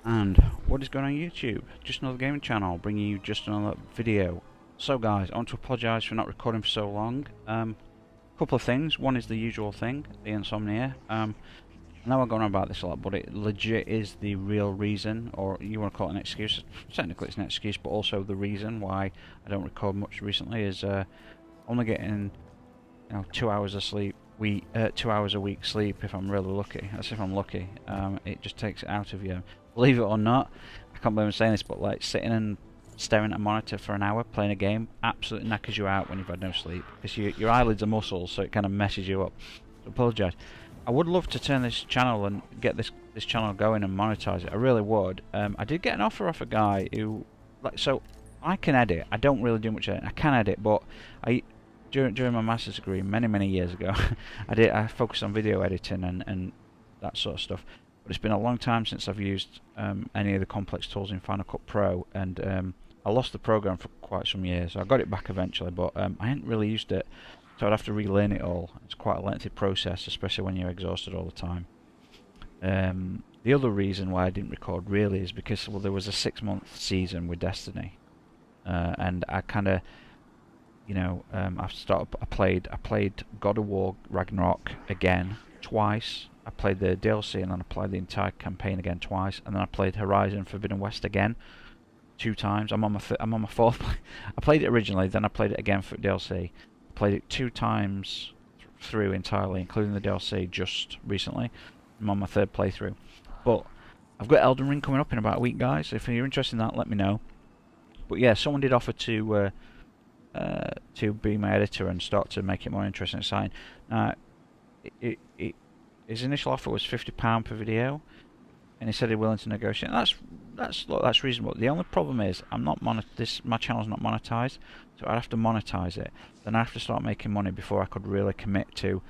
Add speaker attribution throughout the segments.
Speaker 1: And what is going on YouTube? Just another gaming channel bringing you just another video. So guys, I want to apologise for not recording for so long. Couple of things. One is the usual thing, the insomnia. I know I'm going on about this a lot, but it legit is the real reason, or you want to call it an excuse. Technically it's an excuse, but also the reason why I don't record much recently is only getting 2 hours of sleep. 2 hours a week sleep if I'm really lucky. That's if I'm lucky. It just takes it out of you. Believe it or not, I can't believe I'm saying this, but like sitting and staring at a monitor for an hour playing a game absolutely knackers you out when you've had no sleep, because your eyelids are muscles, so it kind of messes you up. I apologise. I would love to turn this channel and get this channel going and monetize it. I really would. I did get an offer off a guy who, so I can edit. I don't really do much editing. I can edit, but during my master's degree many years ago, I focused on video editing and that sort of stuff. But it's been a long time since I've used any of the complex tools in Final Cut Pro, and I lost the program for quite some years. So I got it back eventually, but I hadn't really used it, so I'd have to relearn it all. It's quite a lengthy process, especially when you're exhausted all the time. The other reason why I didn't record really is because, well, there was a 6-month season with Destiny, and I kind of, I played God of War Ragnarok again twice. I played the DLC and then I played the entire campaign again twice, and then I played Horizon Forbidden West again 2 times. I'm on my fourth. I played it originally, then I played it again for DLC. Played it 2 times through entirely, including the DLC just recently. I'm on my 3rd playthrough. But I've got Elden Ring coming up in about a week, guys. If you're interested in that, let me know. But yeah, someone did offer to be my editor and start to make it more interesting and exciting. His initial offer was £50 per video, and he said he's willing to negotiate. That's reasonable. The only problem is my channel's not monetized, so I'd have to monetize it. Then I have to start making money before I could really commit to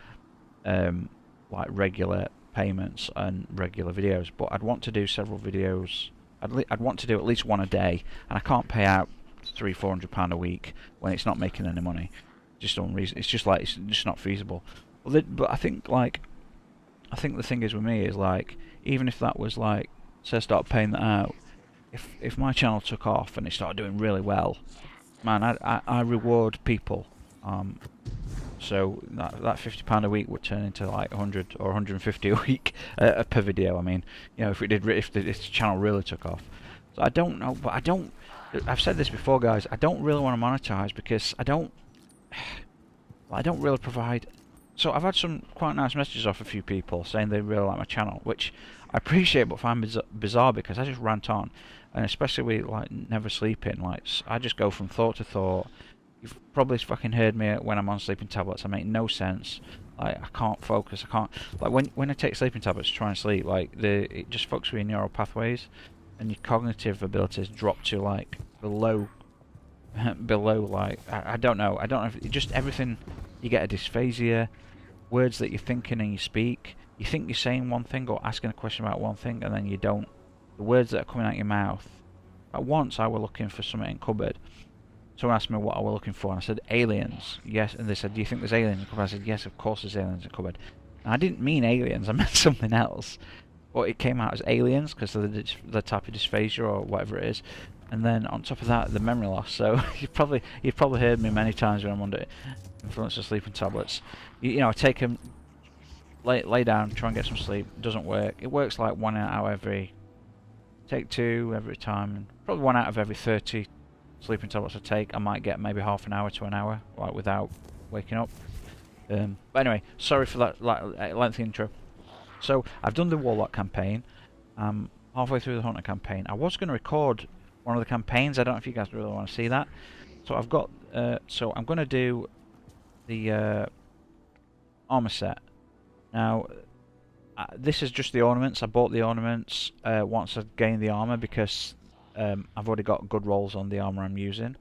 Speaker 1: like regular payments and regular videos. But I'd want to do several videos. I'd want to do at least one a day, and I can't pay out £300-400 a week when it's not making any money. Just unreasonable. It's just not feasible. But I think the thing is with me is, like, even if that was like, say I start paying that out, if my channel took off and it started doing really well, man, I reward people. So that £50 a week would turn into like 100 or 150 a week per video. I mean, if the channel really took off. So I don't know, but I've said this before, guys. I don't really want to monetize because I don't really provide. So I've had some quite nice messages off a few people saying they really like my channel, which I appreciate, but find bizarre because I just rant on, and especially with like never sleeping. Like, I just go from thought to thought. You've probably fucking heard me when I'm on sleeping tablets. I make no sense. Like, I can't focus. I can't, like, when I take sleeping tablets to try and sleep, like it just fucks with your neural pathways, and your cognitive abilities drop to like below like I don't know if just everything. You get a dysphasia. Words that you're thinking and you speak. You think you're saying one thing or asking a question about one thing, and then you don't. The words that are coming out your mouth. At once, I was looking for something in cupboard. Someone asked me what I was looking for, and I said aliens. Yes, and they said, "Do you think there's aliens in cupboard?" I said, "Yes, of course there's aliens in cupboard." And I didn't mean aliens. I meant something else. But it came out as aliens because of the type of dysphasia or whatever it is. And then on top of that, the memory loss. So you've probably heard me many times when I'm under influence of sleeping tablets. I take them, lay down, try and get some sleep. It doesn't work. It works like 1 out every. Take 2 every time. And probably 1 out of every 30 sleeping tablets I take, I might get maybe half an hour to an hour, like, without waking up. But anyway, sorry for that lengthy intro. So I've done the Warlock campaign. I'm halfway through the Hunter campaign. I was going to record one of the campaigns. I don't know if you guys really want to see that. So I've got. So I'm going to do the armor set. Now, this is just the ornaments. I bought the ornaments once I gained the armor because I've already got good rolls on the armor I'm using.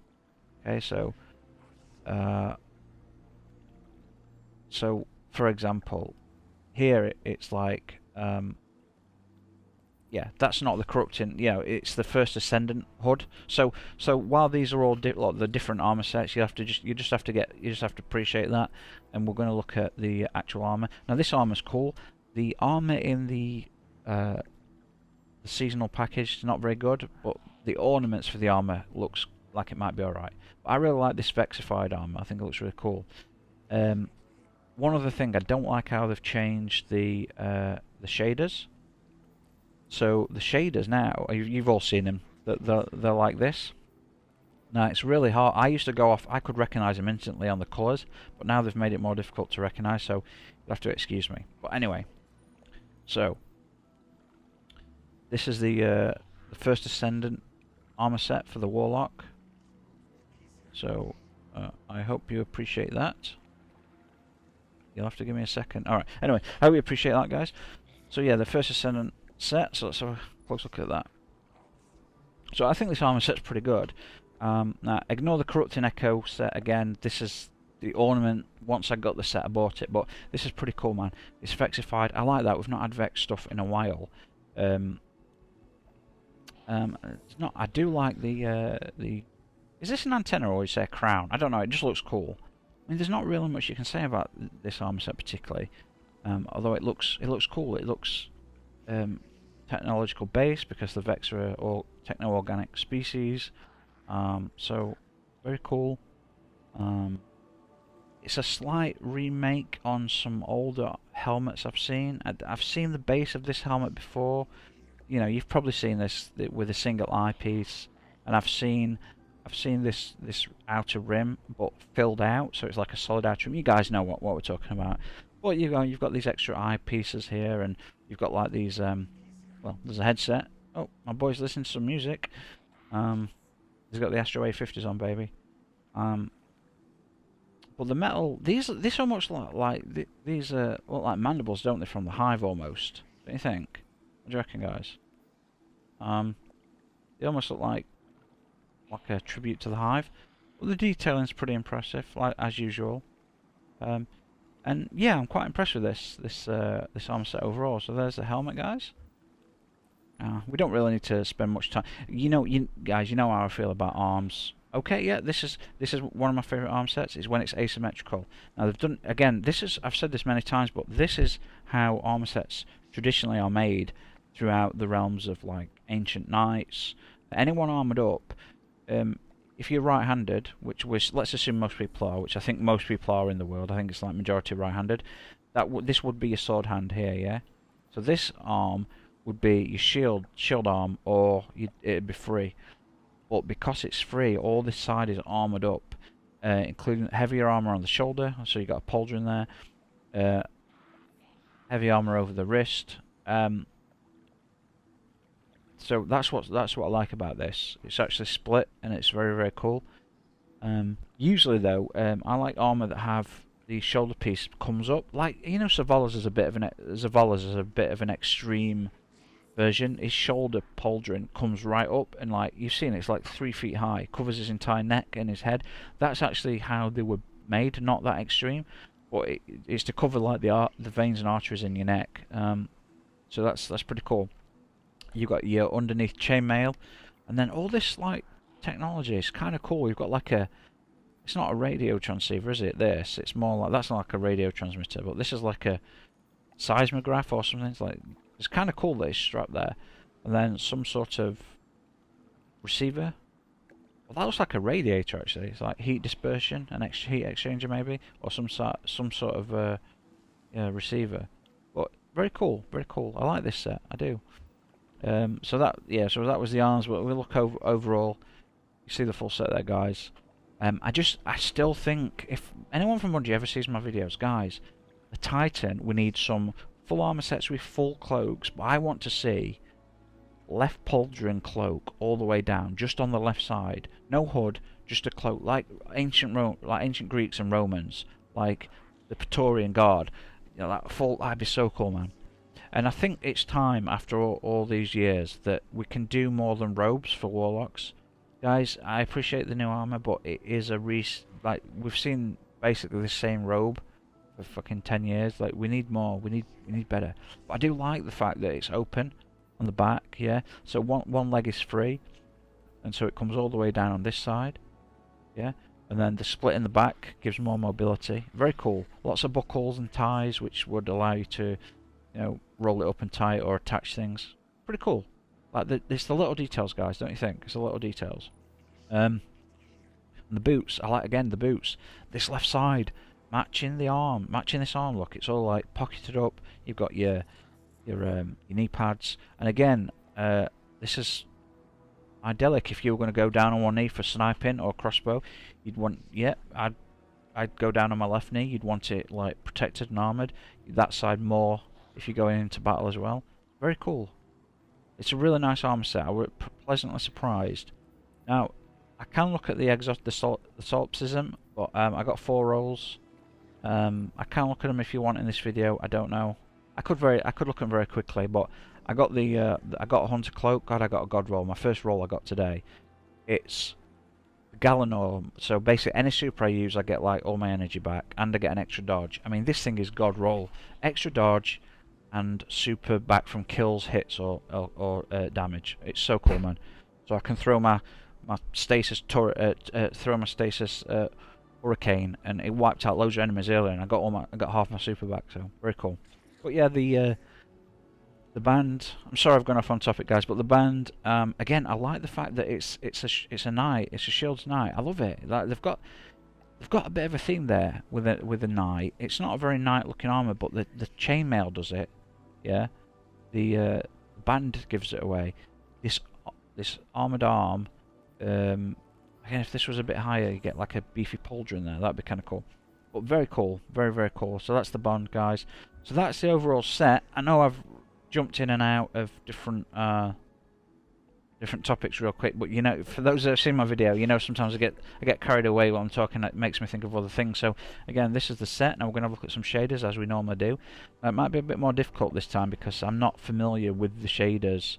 Speaker 1: Okay, so for example, here it's like yeah, that's not the corrupting. It's the first Ascendant HUD. So while these are all the different armor sets, you just have to appreciate that. And we're going to look at the actual armor. Now, this armor's cool. The armor in the the seasonal package is not very good, but the ornaments for the armor looks like it might be alright. But I really like this Vexified armor. I think it looks really cool. One other thing, I don't like how they've changed the shaders. So the shaders now, you've all seen them. They're like this. Now it's really hard. I used to go off. I could recognise them instantly on the colours, but now they've made it more difficult to recognise. So you'll have to excuse me. But anyway, so this is the first Ascendant armor set for the Warlock. So I hope you appreciate that. You'll have to give me a second. Alright, anyway, I hope you appreciate that, guys. So yeah, the first Ascendant set, so let's have a close look at that. So I think this armor set's pretty good. Now, ignore the Corrupting Echo set again. This is the ornament. Once I got the set, I bought it, but this is pretty cool, man. It's Vexified. I like that. We've not had Vex stuff in a while. It's not. I do like the. Is this an antenna or is it a crown? I don't know. It just looks cool. I mean, there's not really much you can say about this armor set particularly, although it looks cool. It looks technological based because the Vex are all techno-organic species. So very cool. It's a slight remake on some older helmets I've seen. I've seen the base of this helmet before. You know, you've probably seen this with a single eyepiece, and I've seen this outer rim, but filled out, so it's like a solid outer rim. You guys know what we're talking about. But you've got these extra eyepieces here, and you've got like these. Well, there's a headset. Oh, my boy's listening to some music. He's got the Astro A50s on, baby. But the metal, these almost like these look like mandibles, don't they, from the Hive almost? Don't you think? What do you reckon, guys? They almost look like a tribute to the Hive. But the detailing's pretty impressive, like as usual. And yeah, I'm quite impressed with this armor set overall. So there's the helmet, guys. We don't really need to spend much time. Guys, you know how I feel about arms. Okay, yeah, this is one of my favourite arm sets. Is when it's asymmetrical. Now they've done again. I've said this many times, but this is how armor sets traditionally are made throughout the realms of like ancient knights. Anyone armoured up, if you're right-handed, which let's assume most people are, which I think most people are in the world. I think it's like majority right-handed. This would be your sword hand here, yeah. So this arm would be your shield arm, or it'd be free. But because it's free, all this side is armoured up, including heavier armour on the shoulder, so you got a pauldron there, heavy armour over the wrist. So that's what I like about this. It's actually split, and it's very, very cool. Usually though, I like armour that have the shoulder piece comes up, like Zavala's is a bit of an extreme version. His shoulder pauldron comes right up, and like you've seen, it's like 3 feet high, covers his entire neck and his head. That's actually how they were made, not that extreme, but it's to cover like the veins and arteries in your neck. So that's pretty cool. You've got your underneath chainmail, and then all this like technology is kind of cool. You've got like it's not a radio transceiver, is it? It's more like, that's not like a radio transmitter, but this is like a seismograph or something. It's kind of cool that it's strapped there, and then some sort of receiver. Well, that looks like a radiator actually. It's like heat dispersion, an heat exchanger maybe, or some sort of receiver. But very cool, very cool. I like this set, I do. So that was the arms. But we'll look overall. You see the full set there, guys. I still think if anyone from Bungie ever sees my videos, guys, the Titan, we need some full armor sets with full cloaks. But I want to see left pauldron cloak all the way down, just on the left side, no hood, just a cloak, like ancient Greeks and Romans, like the Praetorian Guard. That'd be so cool, man. And I think it's time, after all these years, that we can do more than robes for Warlocks. Guys, I appreciate the new armor, but it is like, we've seen basically the same robe for fucking 10 years. Like, we need more, we need better. But I do like the fact that it's open on the back, yeah? So one leg is free, and so it comes all the way down on this side, yeah? And then the split in the back gives more mobility. Very cool. Lots of buckles and ties, which would allow you to, roll it up and tie it or attach things. Pretty cool. Like it's the little details, guys, don't you think? It's the little details. And the boots, I like, again, the boots. This left side, matching the arm, matching this arm look. It's all like pocketed up. You've got your knee pads, and again, this is idyllic if you were going to go down on one knee for sniping or crossbow. You'd want, yeah, I'd go down on my left knee. You'd want it like protected and armoured. That side more if you're going into battle as well. Very cool. It's a really nice armor set. I was pleasantly surprised. Now, I can look at the exhaust, the solipsism, but I got 4 rolls. I can look at them if you want in this video. I don't know. I could look at them very quickly, but I got I got a hunter cloak. God, I got a god roll. My first roll I got today. It's gallon oil. So basically, any super I use, I get like all my energy back, and I get an extra dodge. I mean, this thing is god roll. Extra dodge and super back from kills, hits, or damage. It's so cool, man. So I can throw my stasis turret, throw my stasis hurricane, and it wiped out loads of enemies earlier, and I got half my super back. So very cool. But yeah, the band. I'm sorry I've gone off on topic, guys, but the band. Again, I like the fact that it's a knight. It's a shield's knight. I love it. Like they've got a bit of a theme there with a knight. It's not a very knight-looking armor, but the chainmail does it. Yeah, the band gives it away. This armored arm. Again, if this was a bit higher, you get like a beefy pauldron there. That'd be kind of cool. But very cool, very cool. So that's the bond, guys. So that's the overall set. I know I've jumped in and out of different topics real quick, but you know, for those that have seen my video, you know, sometimes I get carried away while I'm talking. That makes me think of other things. So again, this is the set. Now we're going to look at some shaders as we normally do. It might be a bit more difficult this time because I'm not familiar with the shaders.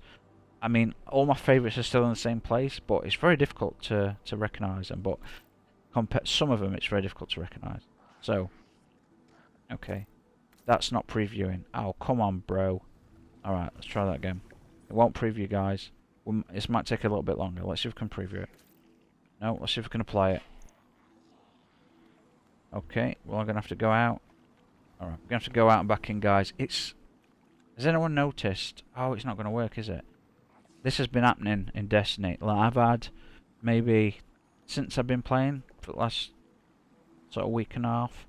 Speaker 1: I mean, all my favourites are still in the same place, but it's very difficult to recognise them. But some of them, it's very difficult to recognise. So, okay, that's not previewing. Oh, come on, bro. Alright, let's try that again. It won't preview, guys. This might take a little bit longer. Let's see if we can preview it. No, let's see if we can apply it. Okay, well, I'm going to have to go out. Alright, we're going to have to go out and back in, guys. Has anyone noticed? Oh, it's not going to work, is it? This has been happening in Destiny. Like, I've had, maybe, since I've been playing, for the last sort of week and a half,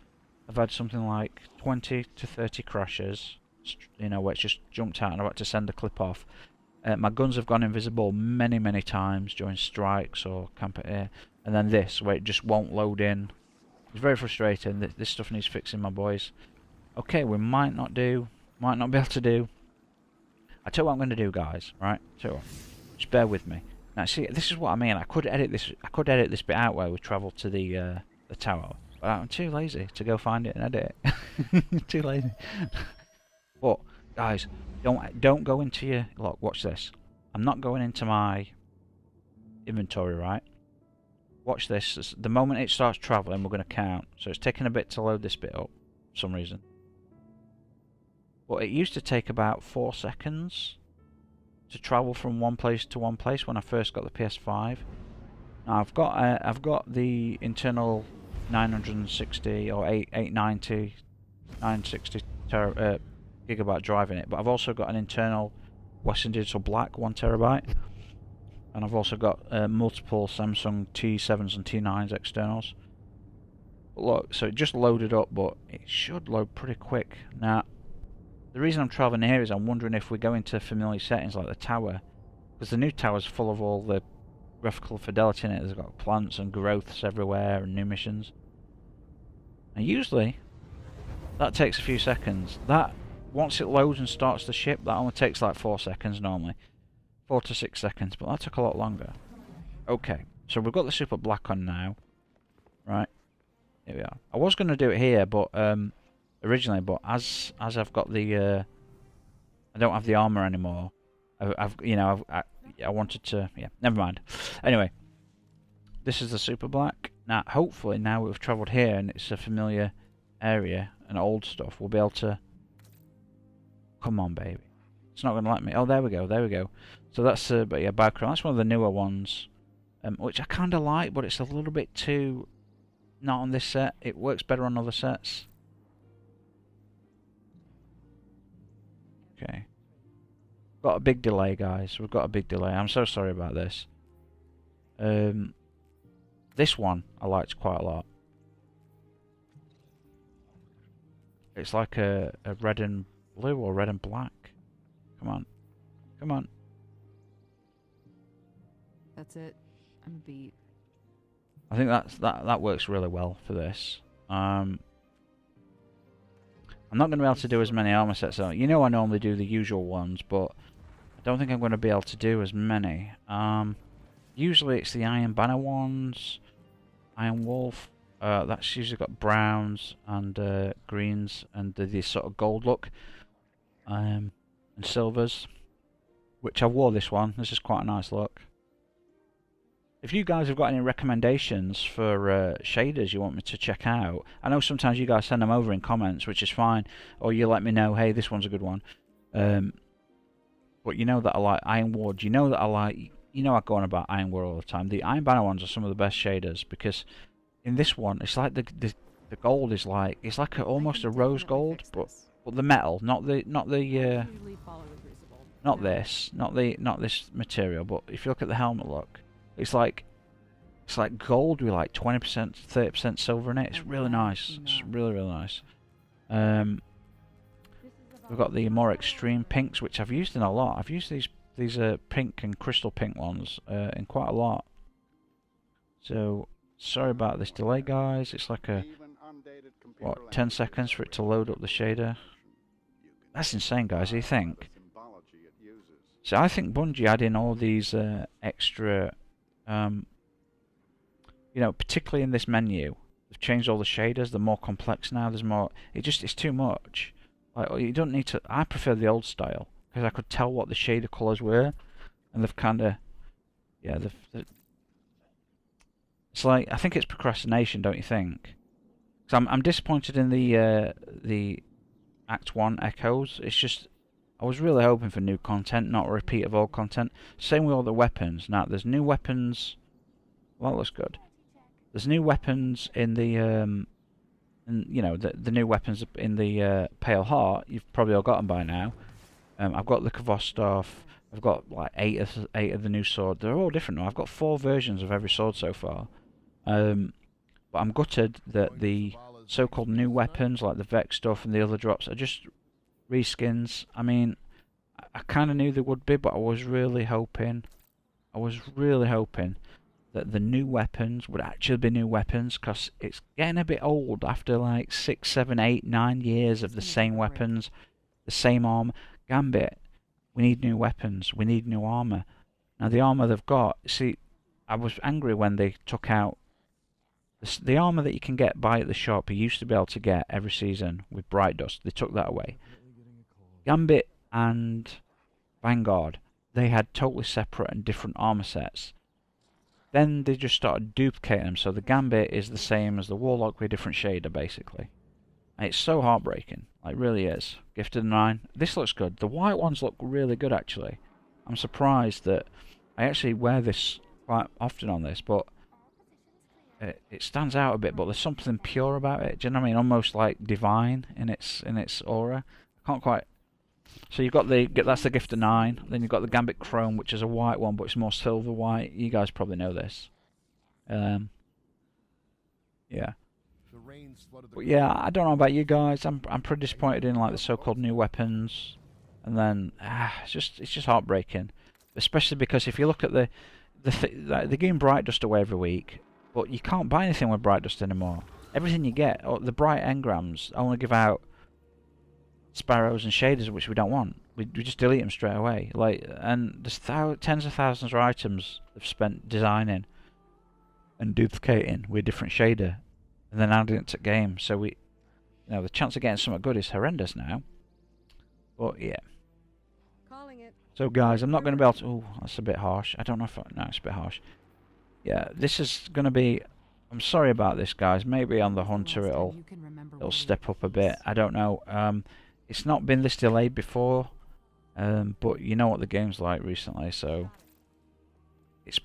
Speaker 1: I've had something like 20 to 30 crashes, you know, where it's just jumped out and I've had to send a clip off. My guns have gone invisible many times during strikes or camp at air, and then this, where it just won't load in. It's very frustrating. This stuff needs fixing, my boys. Okay, we might not be able to do. I tell you what I'm going to do, guys. Right? Just bear with me. Now, see, this is what I mean. I could edit this bit out where we travel to the tower, but I'm too lazy to go find it and edit it. Too lazy. But guys, don't go into your look. Watch this. I'm not going into my inventory, right? Watch this. The moment it starts traveling, we're going to count. So it's taking a bit to load this bit up for some reason. But it used to take about 4 seconds to travel from one place to one place when I first got the PS5. Now I've got the internal 960 or 890, 960 gigabyte drive in it, but I've also got an internal Western Digital Black 1 terabyte, and I've also got multiple Samsung T7s and T9s externals. Look, so it just loaded up, but it should load pretty quick. Now, the reason I'm travelling here is I'm wondering if we go into familiar settings like the tower, because the new tower's full of all the graphical fidelity in it. There's got plants and growths everywhere and new missions. And usually, that takes a few seconds. That, once it loads and starts the ship, that only takes like 4 seconds normally. 4 to 6 seconds, but that took a lot longer. Okay, so we've got the Super Black on now. Right, here we are. I was going to do it here, but originally, but as I've got the I don't have the armor anymore. I wanted to, yeah, never mind. Anyway, this is the Super Black. Now, hopefully, now we've travelled here and it's a familiar area and old stuff, we'll be able to. Come on, baby. It's not going to let me. Oh, there we go. There we go. So that's but yeah, background. That's one of the newer ones, which I kind of like, but it's a little bit too. Not on this set. It works better on other sets. Okay. got a big delay, guys. We've got a big delay. I'm so sorry about this. This one I liked quite a lot. It's like a red and blue or red and black. Come on. Come on.
Speaker 2: That's it. I'm beat.
Speaker 1: I think that works really well for this. I'm not going to be able to do as many armor sets. You know I normally do the usual ones, but I don't think I'm going to be able to do as many. Usually it's the Iron Banner ones, Iron Wolf. That's usually got browns and greens and this sort of gold look, and silvers. Which I wore this one. This is quite a nice look. If you guys have got any recommendations for shaders you want me to check out, I know sometimes you guys send them over in comments, which is fine, or you let me know, hey, this one's a good one. But you know that I like Ironwood, you know that I like, you know I go on about Ironwood all the time. The Iron Banner ones are some of the best shaders, because in this one, it's like the gold is like, it's like almost a rose gold, but the metal, not this material, but if you look at the helmet look, it's like gold with like 20%, 30% silver in it. It's really nice. It's really, really nice. We've got the more extreme pinks, which I've used in a lot. I've used these pink and crystal pink ones in quite a lot. So sorry about this delay, guys. It's like what, 10 seconds for it to load up the shader. That's insane, guys. Do you think? So I think Bungie add in all these extra, you know, particularly in this menu, they've changed all the shaders. They're more complex now. There's more. It's too much. Like, you don't need to. I prefer the old style because I could tell what the shader colours were, and they've kind of, yeah, it's like, I think it's procrastination, don't you think? Because I'm disappointed in the Act 1 echoes. It's just, I was really hoping for new content, not a repeat of old content. Same with all the weapons. Now, there's new weapons. Well, that looks good. There's new weapons in the, you know, the new weapons in the Pale Heart. You've probably all got them by now. I've got the Kvostov. I've got like eight of the new sword. They're all different now. I've got 4 versions of every sword so far. But I'm gutted that the so-called new weapons, like the Vex stuff and the other drops, are just reskins. I mean, I kind of knew they would be, but I was really hoping that the new weapons would actually be new weapons, because it's getting a bit old after like 6, 7, 8, 9 years of the same weapons, the same armor. Gambit, we need new weapons, we need new armor. Now the armor they've got, see, I was angry when they took out the armor that you can buy at the shop. You used to be able to get every season with Bright Dust. They took that away. Gambit and Vanguard, they had totally separate and different armor sets. Then they just started duplicating them, so the Gambit is the same as the Warlock with a different shader, basically. And it's so heartbreaking. Like, really is. Gifted 9. This looks good. The white ones look really good, actually. I'm surprised that I actually wear this quite often on this, but it stands out a bit, but there's something pure about it. Do you know what I mean? Almost like divine in its aura. I can't quite. So you've got that's the Gift of 9. Then you've got the Gambit Chrome, which is a white one, but it's more silver white. You guys probably know this. Yeah. But yeah, I don't know about you guys. I'm pretty disappointed in like the so-called new weapons, and then it's just heartbreaking, especially because if you look at the game Bright Dust away every week, but you can't buy anything with Bright Dust anymore. Everything you get, the bright engrams only give out sparrows and shaders, which we don't want. We just delete them straight away. Like, and there's tens of thousands of items they've spent designing and duplicating with a different shader, and then adding it to game. So you know, the chance of getting something good is horrendous now. But yeah. So guys, I'm not going to be able to. Oh, that's a bit harsh. I don't know if no, it's a bit harsh. Yeah, this is going to be. I'm sorry about this, guys. Maybe on the Hunter it'll step up a bit. I don't know. It's not been this delayed before, but you know what the game's like recently, so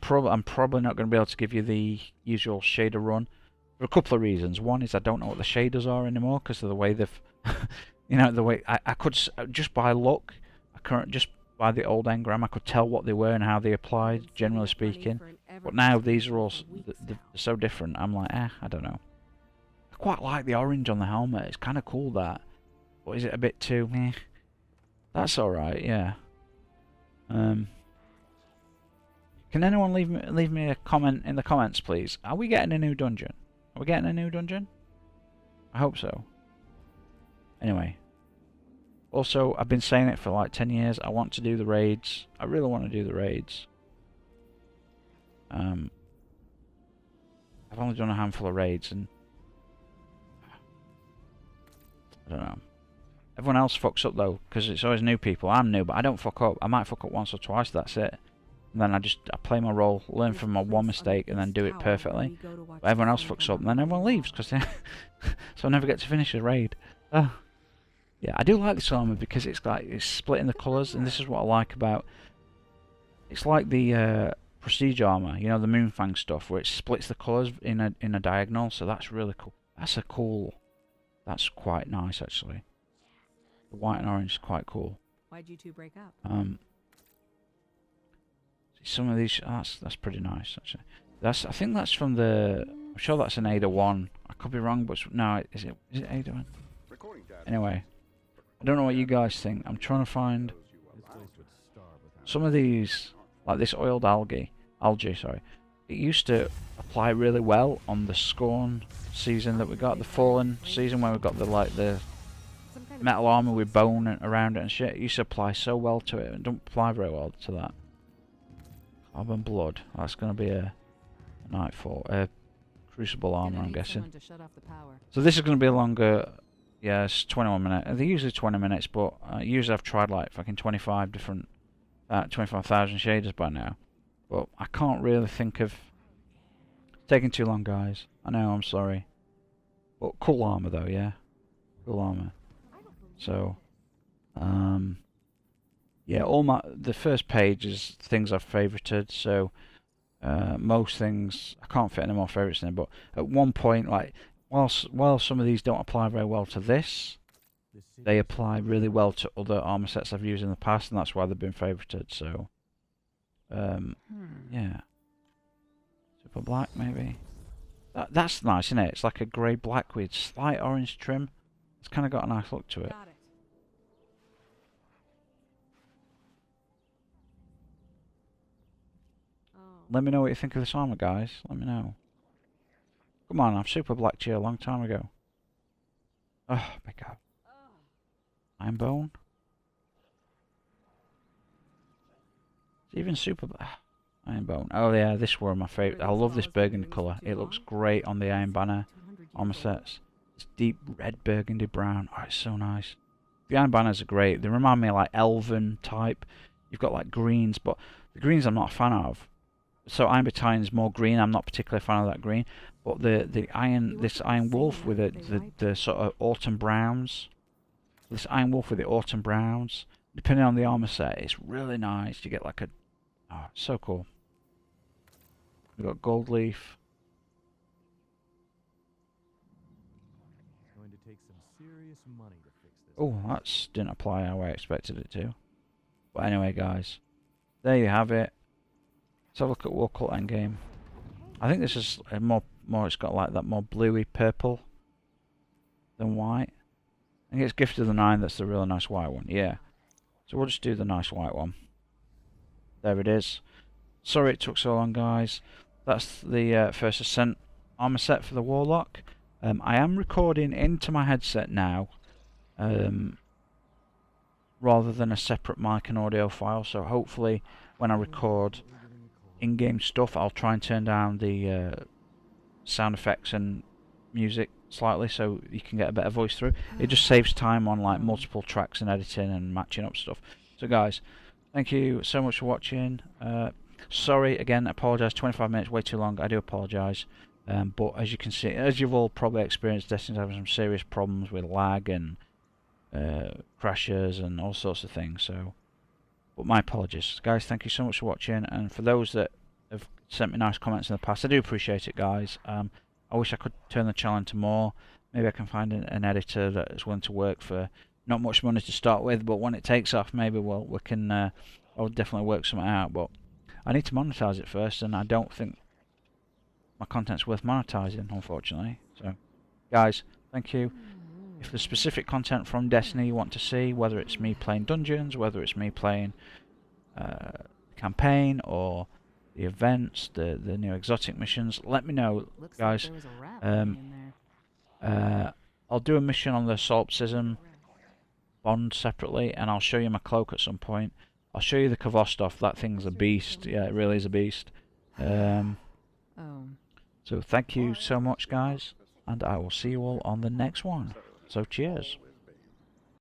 Speaker 1: I'm probably not going to be able to give you the usual shader run for a couple of reasons. One is I don't know what the shaders are anymore because of the way they've, you know, the way I could just by luck, just by the old engram. I could tell what they were and how they applied, generally speaking. But now these are all they're so different. I'm like, I don't know. I quite like the orange on the helmet. It's kind of cool, that. But is it a bit too meh? That's alright, yeah. Can anyone leave me a comment in the comments, please? Are we getting a new dungeon? Are we getting a new dungeon? I hope so. Anyway. Also, I've been saying it for like 10 years. I want to do the raids. I really want to do the raids. I've only done a handful of raids, and I don't know. Everyone else fucks up though, because it's always new people. I'm new, but I don't fuck up. I might fuck up once or twice. That's it. And then I play my role, learn from my one mistake, and then do it perfectly. But everyone else fucks up, and then everyone leaves because they so I never get to finish a raid. Yeah, I do like this armor because it's like it's split in the colours, and this is what I like about. It's like the prestige armor, you know, the Moonfang stuff, where it splits the colours in a diagonal. So that's really cool. That's quite nice actually. The white and orange is quite cool.
Speaker 2: Why'd you two break up?
Speaker 1: Some of these, that's pretty nice actually. I think that's from the. I'm sure that's an Ada 1. I could be wrong, but no, is it Ada 1? Anyway, I don't know what you guys think. I'm trying to find some of these, like this oiled algae, sorry. It used to apply really well on the Scorn season that we got, the Fallen season, where we got the metal armor with bone around it and shit. It used to apply so well to it, and don't apply very well to that. Carbon blood. That's going to be a nightfall. Crucible armor, I'm guessing. So this is going to be a longer. Yeah, it's 21 minutes. They're usually 20 minutes, but usually I've tried like fucking 25 different, 25,000 shaders by now. But I can't really think of. It's taking too long, guys. I know. I'm sorry. But cool armor though, yeah. Cool armor. So, yeah, the first page is things I've favorited. So, most things I can't fit any more favorites in. But at one point, like while some of these don't apply very well to this, they apply really well to other armor sets I've used in the past, and that's why they've been favorited. So, yeah, super black maybe. That's nice, isn't it? It's like a grey black with slight orange trim. It's kind of got a nice look to it. Let me know what you think of this armor, guys. Let me know. Come on, I've super blacked you a long time ago. Oh, my God. Iron bone. It's even super black. Iron bone. Oh yeah, this were my favourite. I love this burgundy colour. It looks great on the Iron Banner armor sets. It's deep red burgundy brown. Oh, it's so nice. The Iron Banners are great. They remind me of like elven type. You've got like greens, but the greens I'm not a fan of. So Iron Battalion's more green. I'm not particularly a fan of that green. But this Iron Wolf with the sort of autumn browns. This Iron Wolf with the autumn browns. Depending on the armor set, it's really nice. You get like a... Oh, it's so cool. We've got Gold Leaf.
Speaker 3: It's going to take some serious money to fix this.
Speaker 1: Oh, that didn't apply how I expected it to. But anyway, guys. There you have it. Let's have a look at War Cult Endgame. I think this is a more it's got like that more bluey purple than white. I think it's Gift of the Nine that's the really nice white one. Yeah. So we'll just do the nice white one. There it is. Sorry it took so long, guys. That's the first Ascent armor set for the Warlock. I am recording into my headset now, rather than a separate mic and audio file. So hopefully, when I record in-game stuff, I'll try and turn down the sound effects and music slightly, so you can get a better voice through. It just saves time on like multiple tracks and editing and matching up stuff. So guys, thank you so much for watching. Sorry again, apologise. 25 minutes, way too long. I do apologise. But as you can see, as you've all probably experienced, Destiny's having some serious problems with lag and crashes and all sorts of things. So, but my apologies, guys. Thank you so much for watching, and for those that have sent me nice comments in the past, I do appreciate it, guys. I wish I could turn the channel into more. Maybe I can find an editor that is willing to work for not much money to start with, but when it takes off, maybe we can. I'll definitely work something out. But I need to monetize it first, and I don't think my content's worth monetizing, unfortunately. So, guys, thank you. If there's specific content from Destiny you want to see, whether it's me playing dungeons, whether it's me playing campaign or the events, the new exotic missions, let me know,
Speaker 2: Looks
Speaker 1: guys.
Speaker 2: like there was a rat living in there.
Speaker 1: I'll do a mission on the solipsism bond separately, and I'll show you my cloak at some point. I'll show you the Kavostov. That thing's a beast. Yeah, it really is a beast.
Speaker 2: Oh.
Speaker 1: So thank you so much, guys, and I will see you all on the next one. So cheers.